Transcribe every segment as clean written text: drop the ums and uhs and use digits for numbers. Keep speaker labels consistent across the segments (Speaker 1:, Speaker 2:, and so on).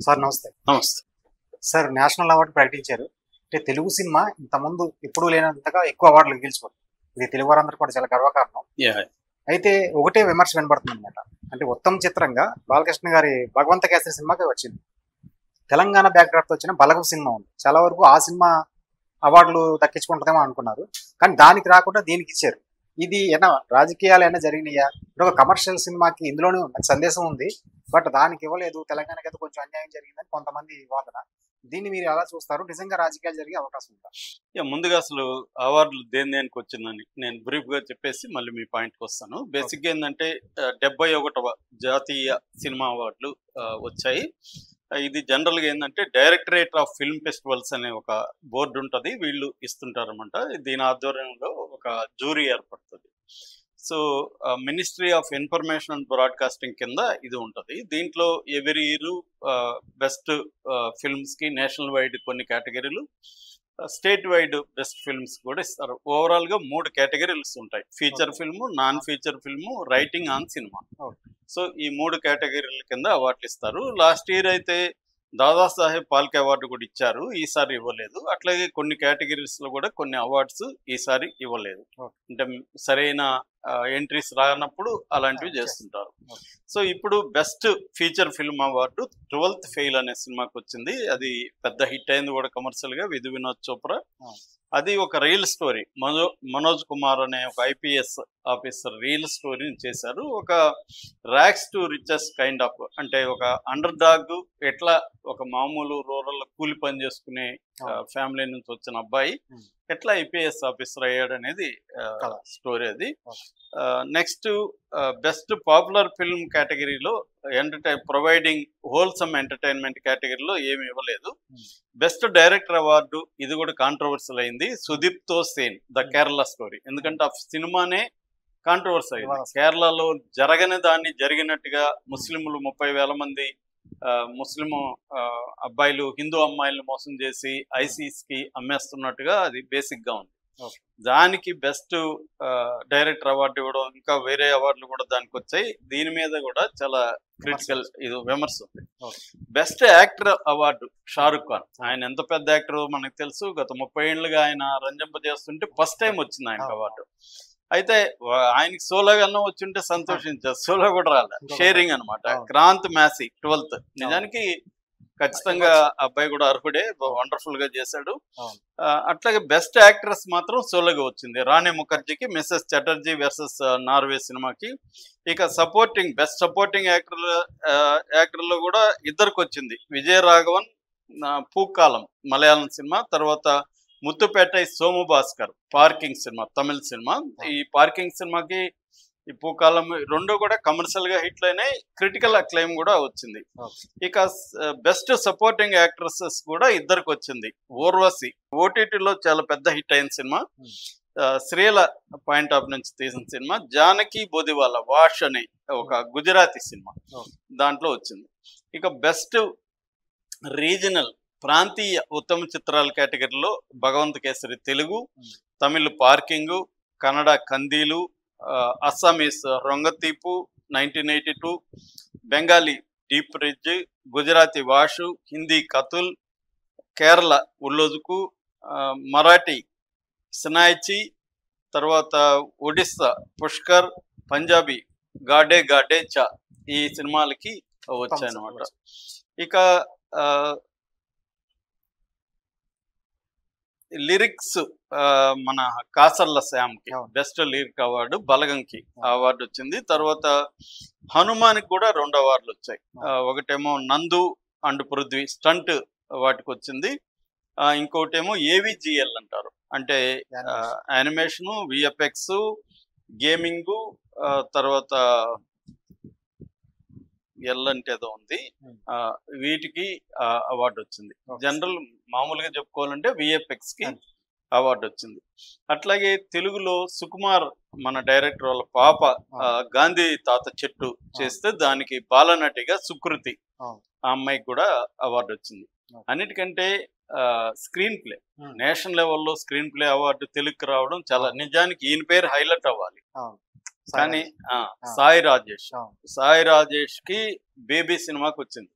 Speaker 1: Sir నమస్తే.
Speaker 2: నమస్తే.
Speaker 1: Sir national award ప్రకటించారు. అంటే తెలుగు సినిమా ఇంతకుముందు ఎప్పుడూ లేనంతగా ఎక్కువ అవార్డులు గెలుచుకుంది. ఇది తెలుగు వారందరూ కూడా చాలా గర్వకారణం.
Speaker 2: యాహ్!
Speaker 1: అయితే ఒకటే విమర్శ వినబడుతుందన్నమాట. అంటే ఉత్తమ చిత్రంగా బాలకృష్ణ గారి 'భగవంత కేసరి' సినిమాకి వచ్చింది. తెలంగాణ బ్యాక్‌డ్రాప్‌తో వచ్చిన 'బలగం' సినిమా ఉంది. చాలా వరకు ఆ సినిమా అవార్డులు దక్కించుకుంటదేమో అనుకున్నారు. కానీ దానికి రాకుండా దీనికి ఇచ్చారు. ఇది ఏమైనా రాజకీయాలు ఏమైనా జరిగినాయా? ఇప్పుడు ఒక కమర్షియల్ సినిమాకి ఇందులోనే సందేశం ఉంది. బట్ దానికి ఇవ్వలేదు. తెలంగాణకైతే కొంచెం అన్యాయం జరిగిందని కొంతమంది వాదన. దీన్ని మీరు ఎలా చూస్తారు? నిజంగా రాజకీయాలు జరిగే అవకాశం ఉందా?
Speaker 2: ముందుగా అసలు అవార్డులు దేనికి వచ్చిందని నేను బ్రీఫ్‌గా చెప్పేసి మళ్ళీ మీ పాయింట్‌కి వస్తాను. బేసిక్‌గా ఏందంటే 71వ జాతీయ సినిమా అవార్డులు వచ్చాయి. ఇది జనరల్‌గా ఏందంటే డైరెక్టరేట్ ఆఫ్ ఫిల్మ్ ఫెస్టివల్స్ అనే ఒక బోర్డు ఉంటది. వీళ్ళు ఇస్తుంటారన్నమాట. దీని ఆధ్వర్యంలో ఒక జ్యూరీ ఏర్పడుతది. So, ministry of information and broadcasting కింద ఇది ఉంటది. దీంట్లో ఎవ్రీ ఇయర్ బెస్ట్ ఫిల్మ్స్‌కి నేషనల్ వైడ్ కొన్ని కేటగిరీలు, స్టేట్ వైడ్ బెస్ట్ ఫిల్మ్స్ కూడా ఇస్తారు. ఓవరాల్‌గా 3 కేటగిరీస్ ఉంటాయి. Feature film, non feature film, writing on cinema. So, ఈ 3 కేటగిరీల కింద అవార్డులు ఇస్తారు. లాస్ట్ ఇయర్ అయితే దాదాసాహెబ్ ఫాల్కే అవార్డు కూడా ఇచ్చారు. ఈసారి ఇవ్వలేదు. అట్లాగే కొన్ని కేటగిరీస్‌లో కూడా కొన్ని అవార్డ్స్ ఈసారి ఇవ్వలేదు. అంటే సరైన ఎంట్రీస్ రానప్పుడు అలాంటివి చేస్తుంటారు. సో, ఇప్పుడు best feature film award 12th fail అనే సినిమాకి వచ్చింది. అది పెద్ద హిట్ అయింది కూడా కమర్షియల్‌గా. వినోద్ చోప్రా. అది ఒక రియల్ స్టోరీ. మనోజ్ కుమార్ అనే ఒక ఐపీఎస్ ఆఫీసర్ రియల్ స్టోరీని చేశారు. ఒక rags to riches kind of, అంటే ఒక అండర్ డాగ్ ఎట్లా ఒక మామూలు రూరల్ కూలి పని చేసుకునే ఫ్యామిలీ నుంచి వచ్చిన అబ్బాయి ఎట్లా ఐపీఎస్ ఆఫీసర్ అయ్యాడు అనేది స్టోరీ అది. నెక్స్ట్ బెస్ట్ పాపులర్ ఫిల్మ్ కేటగిరీలో ప్రొవైడింగ్ హోల్సమ్ ఎంటర్టైన్మెంట్ కేటగిరీలో ఏమి ఇవ్వలేదు. బెస్ట్ డైరెక్టర్ అవార్డు ఇది కూడా కాంట్రవర్షియల్ అయింది. సుదీప్ తో సేన్ ద కేరళ స్టోరీ. ఎందుకంటే ఆ సినిమానే కాంట్రవర్సీ అయింది. కేరళలో జరగని దాన్ని జరిగినట్టుగా ముస్లింలు 30,000 మంది ముస్లిం అబ్బాయిలు హిందూ అమ్మాయిలను మోసం చేసి ఐసీస్ కి అమ్మేస్తున్నట్టుగా అది బేసిక్ గా ఉంది. దానికి బెస్ట్ డైరెక్టర్ అవార్డు ఇవ్వడం, ఇంకా వేరే అవార్డులు కూడా దానికి వచ్చాయి. దీని మీద కూడా చాలా క్రిటికల్ ఇది విమర్శ ఉంది. Best actor award Shahrukh Khan. ఆయన ఎంత పెద్ద యాక్టర్ మనకు తెలుసు. గత 30 ఏళ్ళుగా ఆయన రంజింపజేస్తుంటే ఫస్ట్ టైం వచ్చింది ఆయనకు అవార్డు. అయితే ఆయనకి సోలోగా వచ్చింటే సంతోషించారు. సోలో కూడా రాలే, షేరింగ్ అనమాట. Kranth Massie 12th. నిజానికి ఖచ్చితంగా అబ్బాయి కూడా అర్హుడే, వండర్ఫుల్ గా చేశాడు. అట్లాగే బెస్ట్ యాక్ట్రెస్ మాత్రం సోలోగా వచ్చింది. రాణి ముఖర్జీకి మిస్సెస్ చటర్జీ వర్సెస్ నార్వే సినిమాకి. ఇక సపోర్టింగ్ బెస్ట్ సపోర్టింగ్ యాక్టర్లో కూడా ఇద్దరికి వచ్చింది. విజయ రాఘవన్ పూకాలం మలయాళం సినిమా, తర్వాత ముత్తుపేటై సోము భాస్కర్ పార్కింగ్ సినిమా తమిళ సినిమా. ఈ పార్కింగ్ సినిమాకి ఈ పూకాలం రెండు కూడా కమర్షియల్ గా హిట్లు అయినాయి. క్రిటికల్ అక్లెయిమ్ కూడా వచ్చింది. ఇక బెస్ట్ సపోర్టింగ్ యాక్ట్రెసెస్ కూడా ఇద్దరికి వచ్చింది. ఊర్వశి ఓటీటీలో చాలా పెద్ద హిట్ అయిన సినిమా, శ్రీల పాయింట్ ఆఫ్ నుంచి తీసిన సినిమా. జానకి బోదివాలా వాష్ అనే ఒక గుజరాతీ సినిమా దాంట్లో వచ్చింది. ఇక బెస్ట్ రీజనల్ ప్రాంతీయ ఉత్తమ చిత్రాల కేటగిరీలో Bhagavanth Kesari Telugu, Tamil Parking, Kannada Kandeelu, Assamese Rongatapu 1982, Bengali Deep Fridge, Gujarati Vash, Hindi Kathal, Kerala Ullozhukku, Marathi సినాయిచి, తర్వాత ఒడిస్సా పుష్కర్, పంజాబీ గాడే గాడే చా ఈ సినిమాలకి వచ్చాయన్నమాట. ఇక లిరిక్స్ మన కాసర్ల శ్యామ్కి బెస్ట్ లిరిక్ అవార్డు, బలగంకి అవార్డు వచ్చింది. తర్వాత హనుమాన్కి కూడా 2 అవార్డులు వచ్చాయి. ఒకటేమో నందు అండ్ పృథ్వీ స్టంట్ వాటికి వచ్చింది. ఇంకోటేమో ఏవిజిఎల్ అంటారు, అంటే యానిమేషను, విఎఫ్ఎక్స్, గేమింగు, తర్వాత ఎల్ అంటే ఏదో ఉంది, వీటికి అవార్డు వచ్చింది. జనరల్ మామూలుగా చెప్పుకోవాలంటే విఎఫ్ఎక్స్ కి అవార్డు వచ్చింది. అట్లాగే తెలుగులో సుకుమార్ మన డైరెక్టర్ వాళ్ళ పాప గాంధీ తాత చెట్టు చేస్తే దానికి బాలనటిగా సుకృతి ఆ అమ్మాయికి కూడా అవార్డు వచ్చింది. అన్నిటికంటే స్క్రీన్ ప్లే, నేషనల్ లెవెల్లో స్క్రీన్ ప్లే అవార్డు తెలుగుకి రావడం చాలా, నిజానికి ఈయన పేరు హైలైట్ అవ్వాలి. కానీ సాయి రాజేష్ సాయి రాజేష్ కి బేబీ సినిమాకి వచ్చింది.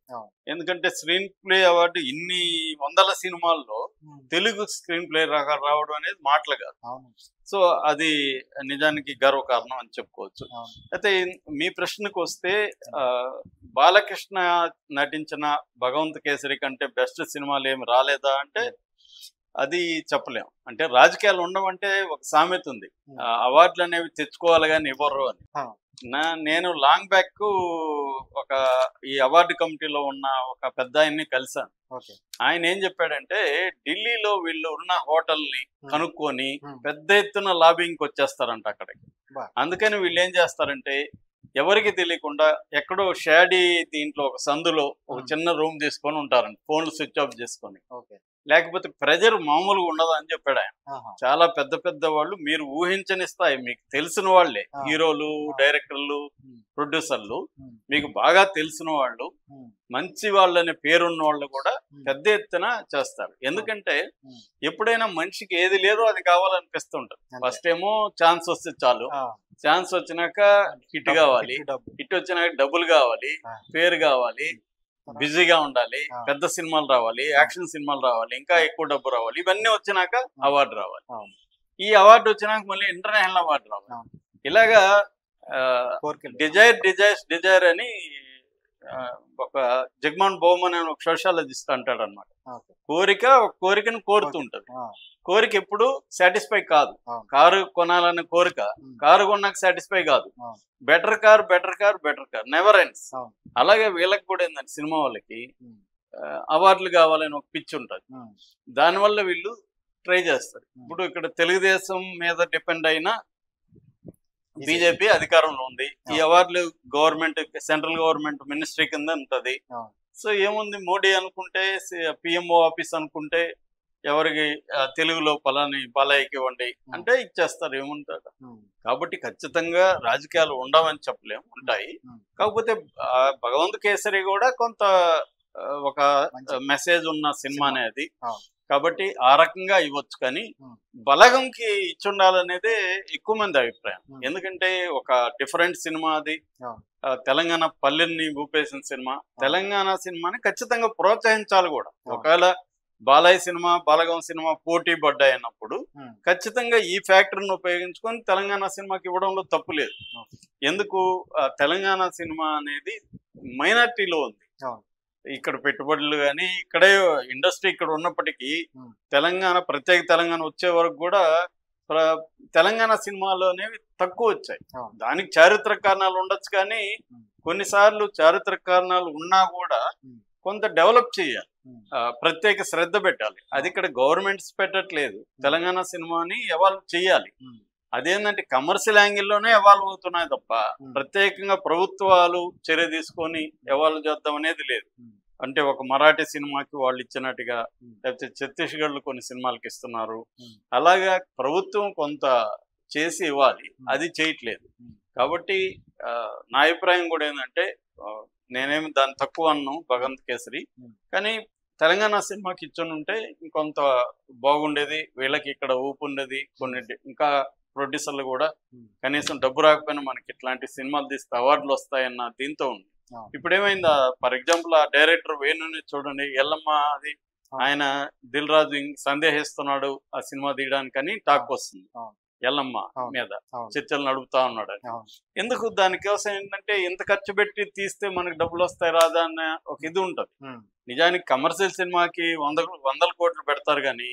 Speaker 2: ఎందుకంటే స్క్రీన్ ప్లే అవార్డు ఇన్ని వందల సినిమాల్లో తెలుగు స్క్రీన్ ప్లే రావడం అనేది మాటలు కాదు. సో అది నిజానికి గర్వకారణం అని చెప్పుకోవచ్చు. అయితే మీ ప్రశ్నకు వస్తే బాలకృష్ణ నటించిన భగవంత్ కేసరి కంటే బెస్ట్ సినిమాలు ఏమి రాలేదా అంటే అది చెప్పలేం. అంటే రాజకీయాలు ఉండవంటే ఒక సామెత ఉంది, అవార్డులు అనేవి తెచ్చుకోవాలి కానీ ఇవ్వరు అని. నేను లాంగ్ బ్యాక్ ఒక ఈ అవార్డు కమిటీలో ఉన్న ఒక పెద్ద ఆయన్ని కలిశాను. ఆయన ఏం చెప్పాడంటే ఢిల్లీలో వీళ్ళు ఉన్న హోటల్ని కనుక్కొని పెద్ద ఎత్తున లాబింగ్కి వచ్చేస్తారంట అక్కడికి. అందుకని వీళ్ళు ఏం చేస్తారంటే ఎవరికి తెలియకుండా ఎక్కడో షాడీ దీంట్లో ఒక సందులో ఒక చిన్న రూమ్ తీసుకొని ఉంటారంట, ఫోన్లు స్విచ్ ఆఫ్ చేసుకొని. లేకపోతే ప్రెజర్ మామూలుగా ఉండదు అని చెప్పాడు ఆయన. చాలా పెద్ద పెద్ద వాళ్ళు, మీరు ఊహించని స్థాయి, మీకు తెలిసిన వాళ్ళే, హీరోలు, డైరెక్టర్లు, ప్రొడ్యూసర్లు, మీకు బాగా తెలిసిన వాళ్ళు, మంచి వాళ్ళనే పేరున్న వాళ్ళు కూడా పెద్ద ఎత్తున చేస్తారు. ఎందుకంటే ఎప్పుడైనా మనిషికి ఏది లేదో అది కావాలనిపిస్తుంటది. ఫస్ట్ ఏమో ఛాన్స్ వస్తే చాలు, ఛాన్స్ వచ్చినాక హిట్ కావాలి, హిట్ వచ్చినాక డబ్బులు కావాలి, పేరు కావాలి, బిజీగా ఉండాలి, పెద్ద సినిమాలు రావాలి, యాక్షన్ సినిమాలు రావాలి, ఇంకా ఎక్కువ డబ్బు రావాలి, ఇవన్నీ వచ్చినాక అవార్డు రావాలి. ఈ అవార్డు వచ్చినాక మళ్ళీ ఇంటర్నేషనల్ అవార్డు రావాలి. ఇలాగా డిజైర్ అని ఒక జగమోహన్ బోమన్ అని ఒక సోషాలజిస్ట్ అంటాడు అనమాట. ఒక కోరికను కోరుతుంటది. కోరిక ఎప్పుడు సాటిస్ఫై కాదు. కారు కొనాలనే కోరిక కారు కొన్నాక సాటిస్ఫై కాదు. Better car never ends. అలాగే వీళ్ళకి కూడా ఏంటంటే సినిమా వాళ్ళకి అవార్డులు కావాలని ఒక పిచ్చి ఉంటుంది. దానివల్ల వీళ్ళు ట్రై చేస్తారు. ఇప్పుడు ఇక్కడ తెలుగుదేశం మీద డిపెండ్ అయిన బీజేపీ అధికారంలో ఉంది. ఈ అవార్డులు గవర్నమెంట్, సెంట్రల్ గవర్నమెంట్ మినిస్ట్రీ కింద ఉంటది. సో ఏముంది, మోడీ అనుకుంటే పిఎంఓ ఆఫీస్ అనుకుంటే ఎవరికి తెలుగులో పలాయికి ఇవ్వండి అంటే ఇచ్చేస్తారు, ఏముంటారు. కాబట్టి ఖచ్చితంగా రాజకీయాలు ఉండవని చెప్పలేము, ఉంటాయి. కాకపోతే భగవంత్ కేసరి కూడా కొంత ఒక మెసేజ్ ఉన్న సినిమానే అది. కాబట్టి ఆ రకంగా ఇవ్వచ్చు. కానీ బలగంకి ఇచ్చి ఉండాలనేదే ఎక్కువ మంది అభిప్రాయం. ఎందుకంటే ఒక డిఫరెంట్ సినిమా అది, తెలంగాణ పల్లెల్ని ఊపేసిన సినిమా. తెలంగాణ సినిమాని ఖచ్చితంగా ప్రోత్సహించాలి కూడా. ఒకవేళ బాలయ్య సినిమా, బలగం సినిమా పోటీ పడ్డాయినప్పుడు ఖచ్చితంగా ఈ ఫ్యాక్టర్ని ఉపయోగించుకొని తెలంగాణ సినిమాకి ఇవ్వడంలో తప్పు లేదు. ఎందుకు, తెలంగాణ సినిమా అనేది మైనారిటీలో ఉంది. ఇక్కడ పెట్టుబడులు కానీ ఇక్కడే ఇండస్ట్రీ ఇక్కడ ఉన్నప్పటికీ ప్రత్యేక తెలంగాణ వచ్చే వరకు కూడా తెలంగాణ సినిమాలు అనేవి తక్కువ వచ్చాయి. దానికి చారిత్రక కారణాలు ఉండొచ్చు, కానీ కొన్నిసార్లు చారిత్రక కారణాలు ఉన్నా కూడా కొంత డెవలప్ చేయాలి, ప్రత్యేక శ్రద్ధ పెట్టాలి. అది ఇక్కడ గవర్నమెంట్స్ పెట్టట్లేదు. తెలంగాణ సినిమాని ఎవాల్వ్ చేయాలి. అదేంటంటే కమర్షియల్ యాంగిల్లోనే ఎవాల్వ్ అవుతున్నాయి తప్ప ప్రత్యేకంగా ప్రభుత్వాలు చర్య తీసుకొని ఎవాల్వ్ చేద్దాం అనేది లేదు. అంటే ఒక మరాఠీ సినిమాకి వాళ్ళు ఇచ్చినట్టుగా, లేకపోతే ఛత్తీస్గఢ్లో కొన్ని సినిమాలకి ఇస్తున్నారు. అలాగా ప్రభుత్వం కొంత చేసి ఇవ్వాలి, అది చేయట్లేదు. కాబట్టి నా అభిప్రాయం కూడా ఏంటంటే, నేనేమి దాన్ని తక్కువ అన్నాను భగవంత్ కేసరి, కానీ తెలంగాణ సినిమాకి ఇచ్చుని ఉంటే ఇంకొంత బాగుండేది, వీళ్ళకి ఇక్కడ ఊపు ఉండేది. కొన్ని ఇంకా ప్రొడ్యూసర్లు కూడా కనీసం డబ్బు రాకపోయినా మనకి ఇట్లాంటి సినిమాలు తీస్తే అవార్డులు వస్తాయన్న దీంతో ఉంది. ఇప్పుడు ఏమైందా, ఫర్ ఎగ్జాంపుల్ ఆ డైరెక్టర్ వేణుని చూడండి, ఎల్లమ్మ అది ఆయన దిల్ రాజు సందేహిస్తున్నాడు ఆ సినిమా తీయడానికని టాక్ వస్తుంది. ఎల్లమ్మ మీద చర్చలు నడుపుతా ఉన్నాడు. ఎందుకు, దానికోసం ఏంటంటే ఎంత ఖర్చు పెట్టి తీస్తే మనకు డబ్బులు వస్తాయి రాదా అన్న ఒక ఇది ఉంటది. నిజానికి కమర్షియల్ సినిమాకి వందల కోట్లు పెడతారు, కానీ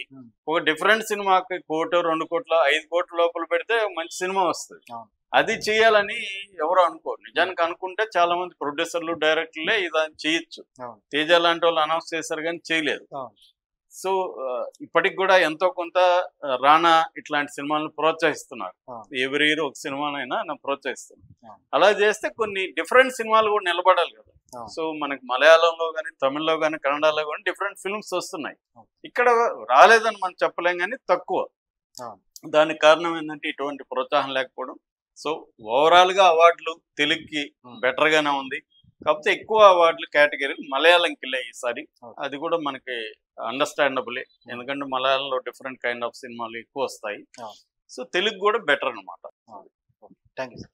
Speaker 2: ఒక డిఫరెంట్ సినిమాకి 1 కోటి 2 కోట్ల 5 కోట్ల లోపల పెడితే మంచి సినిమా వస్తుంది. అది చేయాలని ఎవరు అనుకోరు. నిజానికి అనుకుంటే చాలా మంది ప్రొడ్యూసర్లు, డైరెక్టర్లే ఇది చేయొచ్చు. తేజ లాంటి వాళ్ళు అనౌన్స్ చేశారు కానీ చేయలేదు. సో ఇప్పటికి కూడా ఎంతో కొంత రానా ఇట్లాంటి సినిమాలను ప్రోత్సహిస్తున్నారు. ఎవరి ఇయర్ ఒక సినిమానైనా ప్రోత్సహిస్తున్నారు. అలా చేస్తే కొన్ని డిఫరెంట్ సినిమాలు కూడా నిలబడాలి కదా. సో మనకి మలయాళంలో కానీ, తమిళ్లో కానీ, కన్నడలో కానీ డిఫరెంట్ ఫిల్మ్స్ వస్తున్నాయి. ఇక్కడ రాలేదని మనం చెప్పలేం, కానీ తక్కువ. దానికి కారణం ఏంటంటే ఇటువంటి ప్రోత్సాహం లేకపోవడం. సో ఓవరాల్ గా అవార్డులు తెలుగుకి బెటర్ గానే ఉంది. కాకపోతే ఎక్కువ అవార్డులు కేటగిరీ మలయాళంకి వెళ్ళాయి ఈసారి. అది కూడా మనకి అండర్స్టాండబులే, ఎందుకంటే మలయాళంలో డిఫరెంట్ కైండ్ ఆఫ్ సినిమాలు ఎక్కువ వస్తాయి. సో తెలుగు కూడా బెటర్ అనమాట.
Speaker 1: Thank you.